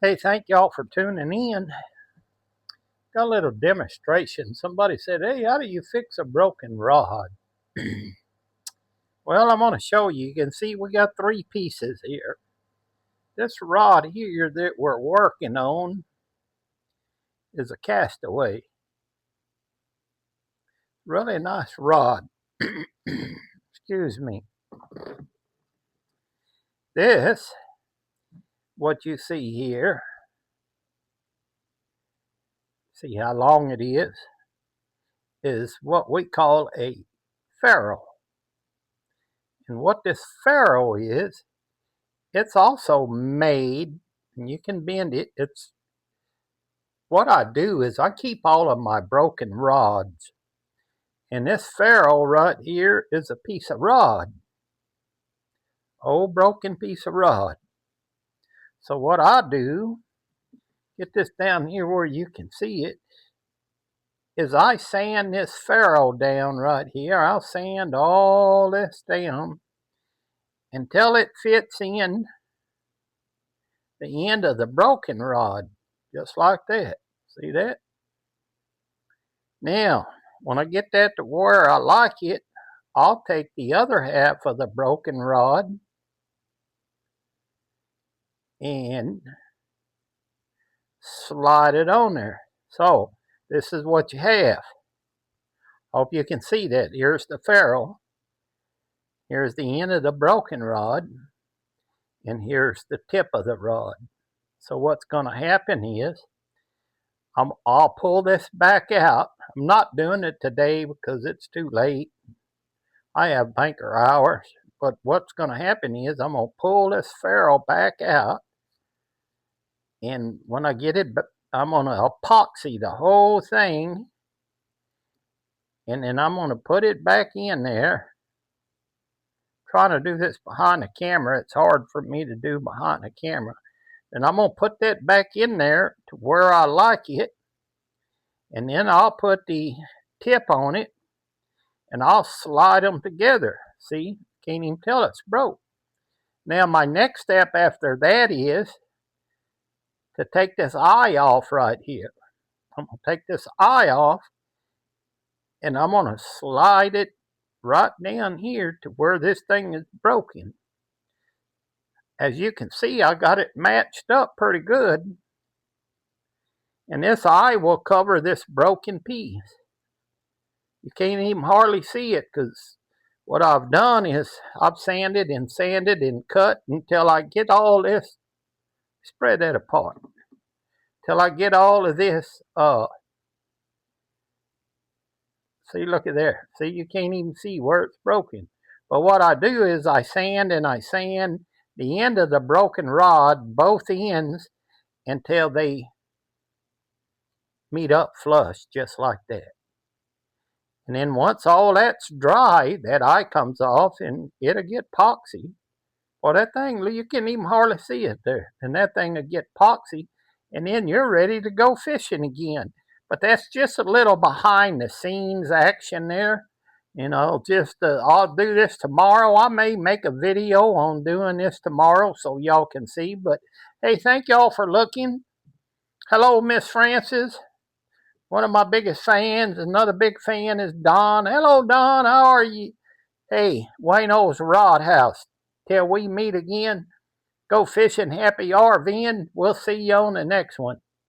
Hey, thank y'all for tuning in. Got a little demonstration. Somebody said, hey, how do you fix a broken rod? Well, I'm going to show you. You can see we got three pieces here. This rod here that we're working on is a Castaway. Really nice rod. Excuse me. This, what you see here, see how long it is what we call a ferrule. And what this ferrule is, it's also made, and you can bend it. It's what I do is I keep all of my broken rods. And this ferrule right here is a piece of rod. Old broken piece of rod. So what I do, get this down here where you can see it, is I sand this ferrule down right here. I'll sand all this down until it fits in the end of the broken rod. Just like that. See that? Now, when I get that to where I like it, I'll take the other half of the broken rod and slide it on there. So, this is what you have. Hope you can see that. Here's the ferrule. Here's the end of the broken rod. And here's the tip of the rod. So what's going to happen is, I'll pull this back out. I'm not doing it today because it's too late. I have banker hours. But what's going to happen is I'm going to pull this ferrule back out. And when I get it, I'm going to epoxy the whole thing. And then I'm going to put it back in there. Trying to do this behind the camera. It's hard for me to do behind the camera. And I'm going to put that back in there to where I like it. And then I'll put the tip on it. And I'll slide them together. See? Can't even tell it's broke. Now my next step after that is to take this eye off right here. I'm going to take this eye off. And I'm going to slide it right down here to where this thing is broken. As you can see, I got it matched up pretty good. And this eye will cover this broken piece. You can't even hardly see it because what I've done is I've sanded and cut until I get all this. Spread that apart. Till I get all of this. See, look at there. See, you can't even see where it's broken. But what I do is I sand the end of the broken rod, both ends, until they meet up flush, just like that. And then once all that's dry, that eye comes off and it'll get epoxy. Well, that thing, you can't even hardly see it there. And that thing will get epoxy, and then you're ready to go fishing again. But that's just a little behind the scenes action there. You know, I'll do this tomorrow. I may make a video on doing this tomorrow so y'all can see. But hey, thank y'all for looking. Hello, Miss Francis. One of my biggest fans. Another big fan is Don. Hello, Don. How are you? Hey, Wayno's Rod House. Till we meet again, go fishing, happy RVing. We'll see you on the next one.